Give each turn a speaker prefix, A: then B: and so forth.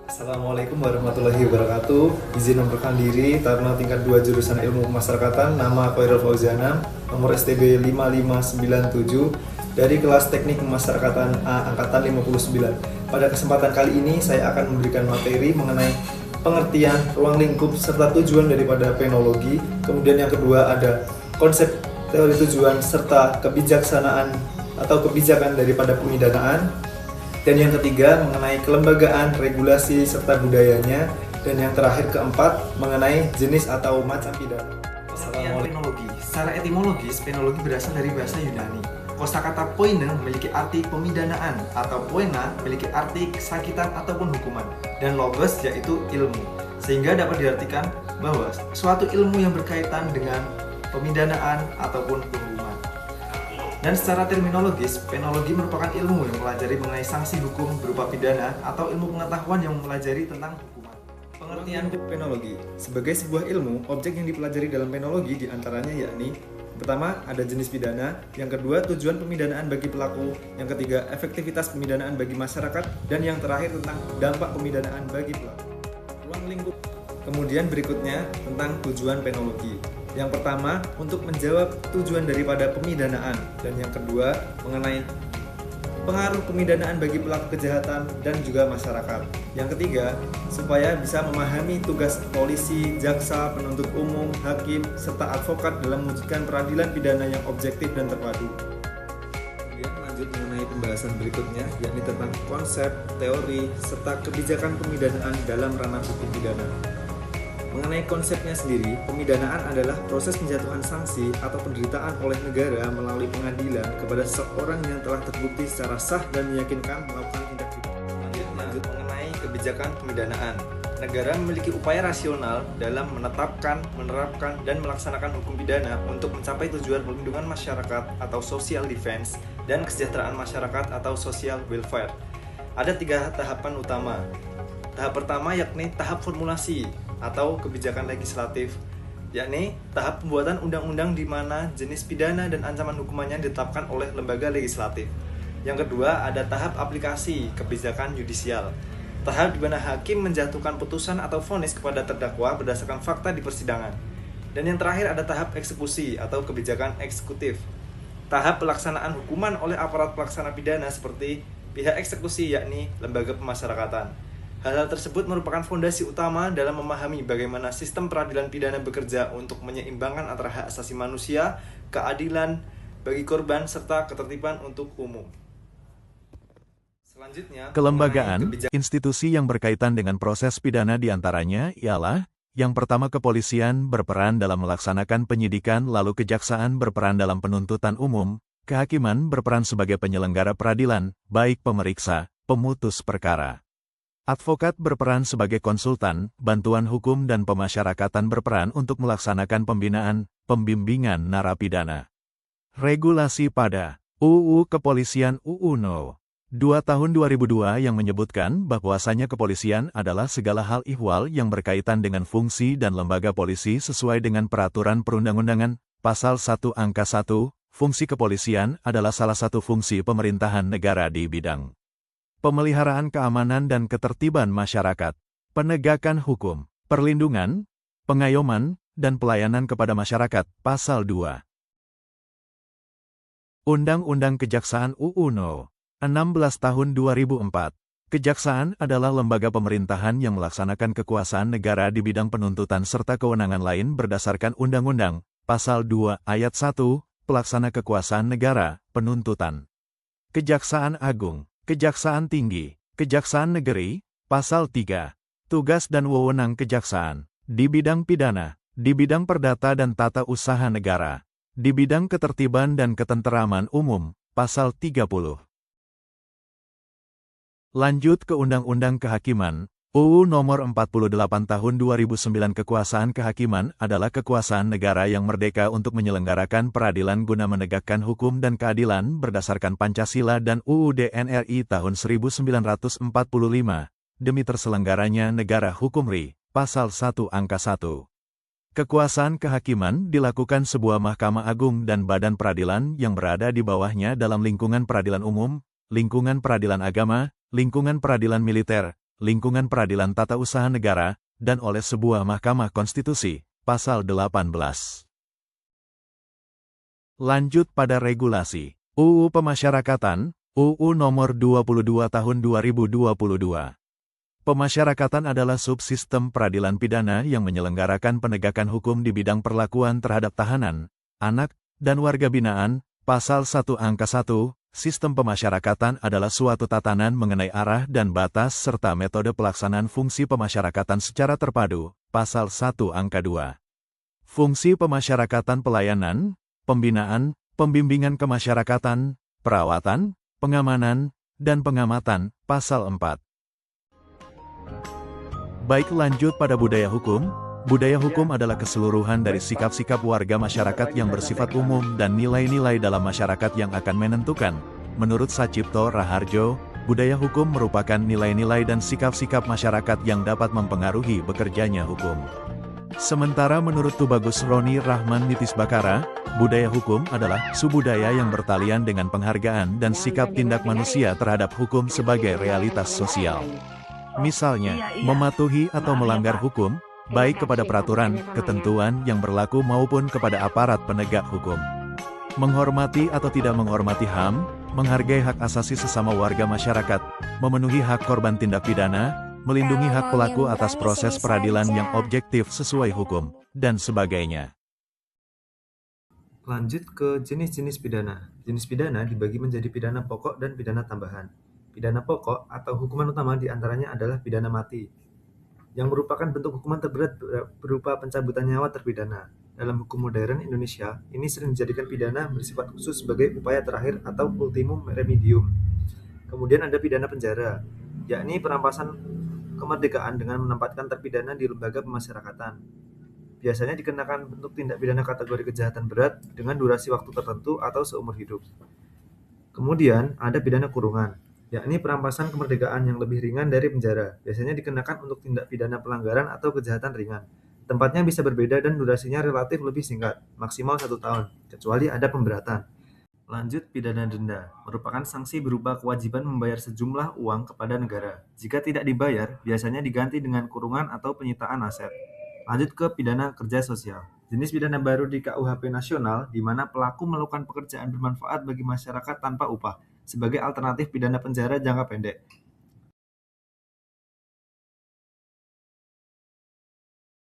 A: Assalamualaikum warahmatullahi wabarakatuh. Izin memperkenalkan diri, Taruna tingkat 2 jurusan Ilmu Pemasyarakatan, nama Khairul Fauziana, nomor STB 5597 dari kelas Teknik Pemasyarakatan A angkatan 59. Pada kesempatan kali ini saya akan memberikan materi mengenai pengertian, ruang lingkup serta tujuan daripada penologi. Kemudian yang kedua ada konsep teori tujuan serta kebijaksanaan atau kebijakan daripada pemidanaan. Dan yang ketiga mengenai kelembagaan, regulasi, serta budayanya. Dan yang terakhir keempat mengenai jenis atau macam pidana.
B: Penologi. Secara etimologis, penologi berasal dari bahasa Yunani. Kosakata poiene memiliki arti pemidanaan atau poena memiliki arti kesakitan ataupun hukuman, dan logos yaitu ilmu. Sehingga dapat diartikan bahwa suatu ilmu yang berkaitan dengan pemidanaan ataupun penghukuman. Dan secara terminologis, penologi merupakan ilmu yang mempelajari mengenai sanksi hukum berupa pidana atau ilmu pengetahuan yang mempelajari tentang hukuman.
A: Pengertian penologi sebagai sebuah ilmu, objek yang dipelajari dalam penologi diantaranya yakni pertama ada jenis pidana, yang kedua tujuan pemidanaan bagi pelaku, yang ketiga efektivitas pemidanaan bagi masyarakat, dan yang terakhir tentang dampak pemidanaan bagi pelaku. Ruang lingkup. Kemudian berikutnya tentang tujuan penologi. Yang pertama, untuk menjawab tujuan daripada pemidanaan, dan yang kedua mengenai pengaruh pemidanaan bagi pelaku kejahatan dan juga masyarakat. Yang ketiga, supaya bisa memahami tugas polisi, jaksa, penuntut umum, hakim, serta advokat dalam mewujudkan peradilan pidana yang objektif dan terpadu. Kemudian lanjut mengenai pembahasan berikutnya, yakni tentang konsep, teori, serta kebijakan pemidanaan dalam ranah hukum pidana. Mengenai konsepnya sendiri, pemidanaan adalah proses penjatuhan sanksi atau penderitaan oleh negara melalui pengadilan kepada seseorang yang telah terbukti secara sah dan meyakinkan melakukan tindak pidana. Lanjut mengenai kebijakan pemidanaan. Negara memiliki upaya rasional dalam menetapkan, menerapkan, dan melaksanakan hukum pidana untuk mencapai tujuan perlindungan masyarakat atau social defense dan kesejahteraan masyarakat atau social welfare. Ada 3 tahapan utama. Tahap pertama yakni tahap formulasi atau kebijakan legislatif, yakni tahap pembuatan undang-undang di mana jenis pidana dan ancaman hukumannya ditetapkan oleh lembaga legislatif. Yang kedua ada tahap aplikasi kebijakan yudisial, tahap di mana hakim menjatuhkan putusan atau vonis kepada terdakwa berdasarkan fakta di persidangan. Dan yang terakhir ada tahap eksekusi atau kebijakan eksekutif, tahap pelaksanaan hukuman oleh aparat pelaksana pidana seperti pihak eksekusi yakni lembaga pemasyarakatan. Hal-hal tersebut merupakan fondasi utama dalam memahami bagaimana sistem peradilan pidana bekerja untuk menyeimbangkan antara hak asasi manusia, keadilan bagi korban, serta ketertiban untuk umum. Selanjutnya,
C: kelembagaan, institusi yang berkaitan dengan proses pidana diantaranya ialah yang pertama kepolisian berperan dalam melaksanakan penyidikan, lalu kejaksaan berperan dalam penuntutan umum, kehakiman berperan sebagai penyelenggara peradilan, baik pemeriksa, pemutus perkara. Advokat berperan sebagai konsultan, bantuan hukum dan pemasyarakatan berperan untuk melaksanakan pembinaan, pembimbingan narapidana. Regulasi pada UU Kepolisian UU No. 2 Tahun 2002 yang menyebutkan bahwasanya kepolisian adalah segala hal ihwal yang berkaitan dengan fungsi dan lembaga polisi sesuai dengan peraturan perundang-undangan, Pasal 1 Angka 1, fungsi kepolisian adalah salah satu fungsi pemerintahan negara di bidang pemeliharaan keamanan dan ketertiban masyarakat, penegakan hukum, perlindungan, pengayoman, dan pelayanan kepada masyarakat, Pasal 2. Undang-Undang Kejaksaan UU No. 16 Tahun 2004. Kejaksaan adalah lembaga pemerintahan yang melaksanakan kekuasaan negara di bidang penuntutan serta kewenangan lain berdasarkan Undang-Undang, Pasal 2 Ayat 1, Pelaksana Kekuasaan Negara, Penuntutan. Kejaksaan Agung, Kejaksaan Tinggi, Kejaksaan Negeri, Pasal 3. Tugas dan wewenang kejaksaan, di bidang pidana, di bidang perdata dan tata usaha negara, di bidang ketertiban dan ketenteraman umum, Pasal 30. Lanjut ke Undang-Undang Kehakiman, UU Nomor 48 Tahun 2009. Kekuasaan kehakiman adalah kekuasaan negara yang merdeka untuk menyelenggarakan peradilan guna menegakkan hukum dan keadilan berdasarkan Pancasila dan UUD NRI tahun 1945, demi terselenggaranya negara hukum RI, Pasal 1 Angka 1. Kekuasaan kehakiman dilakukan sebuah Mahkamah Agung dan badan peradilan yang berada di bawahnya dalam lingkungan peradilan umum, lingkungan peradilan agama, lingkungan peradilan militer, lingkungan peradilan tata usaha negara, dan oleh sebuah Mahkamah Konstitusi, Pasal 18. Lanjut pada regulasi. UU Pemasyarakatan, UU Nomor 22 Tahun 2022. Pemasyarakatan adalah subsistem peradilan pidana yang menyelenggarakan penegakan hukum di bidang perlakuan terhadap tahanan, anak, dan warga binaan. Pasal 1 Angka 1, sistem pemasyarakatan adalah suatu tatanan mengenai arah dan batas serta metode pelaksanaan fungsi pemasyarakatan secara terpadu. Pasal 1 Angka 2. Fungsi pemasyarakatan pelayanan, pembinaan, pembimbingan kemasyarakatan, perawatan, pengamanan, dan pengamatan. Pasal 4. Baik, lanjut pada budaya hukum. Budaya hukum adalah keseluruhan dari sikap-sikap warga masyarakat yang bersifat umum dan nilai-nilai dalam masyarakat yang akan menentukan. Menurut Sacipto Raharjo, budaya hukum merupakan nilai-nilai dan sikap-sikap masyarakat yang dapat mempengaruhi bekerjanya hukum. Sementara menurut Tubagus Roni Rahman Nitisbakara, budaya hukum adalah subudaya yang bertalian dengan penghargaan dan sikap tindak manusia terhadap hukum sebagai realitas sosial. Misalnya, mematuhi atau melanggar hukum, baik kepada peraturan, ketentuan yang berlaku maupun kepada aparat penegak hukum. Menghormati atau tidak menghormati HAM, menghargai hak asasi sesama warga masyarakat, memenuhi hak korban tindak pidana, melindungi hak pelaku atas proses peradilan yang objektif sesuai hukum, dan sebagainya.
A: Lanjut ke jenis-jenis pidana. Jenis pidana dibagi menjadi pidana pokok dan pidana tambahan. Pidana pokok atau hukuman utama diantaranya adalah pidana mati, yang merupakan bentuk hukuman terberat berupa pencabutan nyawa terpidana. Dalam hukum modern Indonesia, ini sering dijadikan pidana bersifat khusus sebagai upaya terakhir atau ultimum remedium. Kemudian ada pidana penjara, yakni perampasan kemerdekaan dengan menempatkan terpidana di lembaga pemasyarakatan. Biasanya dikenakan bentuk tindak pidana kategori kejahatan berat dengan durasi waktu tertentu atau seumur hidup. Kemudian ada pidana kurungan, yakni perampasan kemerdekaan yang lebih ringan dari penjara, biasanya dikenakan untuk tindak pidana pelanggaran atau kejahatan ringan. Tempatnya bisa berbeda dan durasinya relatif lebih singkat, maksimal 1 tahun, kecuali ada pemberatan. Lanjut, pidana denda, merupakan sanksi berupa kewajiban membayar sejumlah uang kepada negara. Jika tidak dibayar, biasanya diganti dengan kurungan atau penyitaan aset. Lanjut ke pidana kerja sosial. Jenis pidana baru di KUHP nasional, di mana pelaku melakukan pekerjaan bermanfaat bagi masyarakat tanpa upah, sebagai alternatif pidana penjara jangka pendek.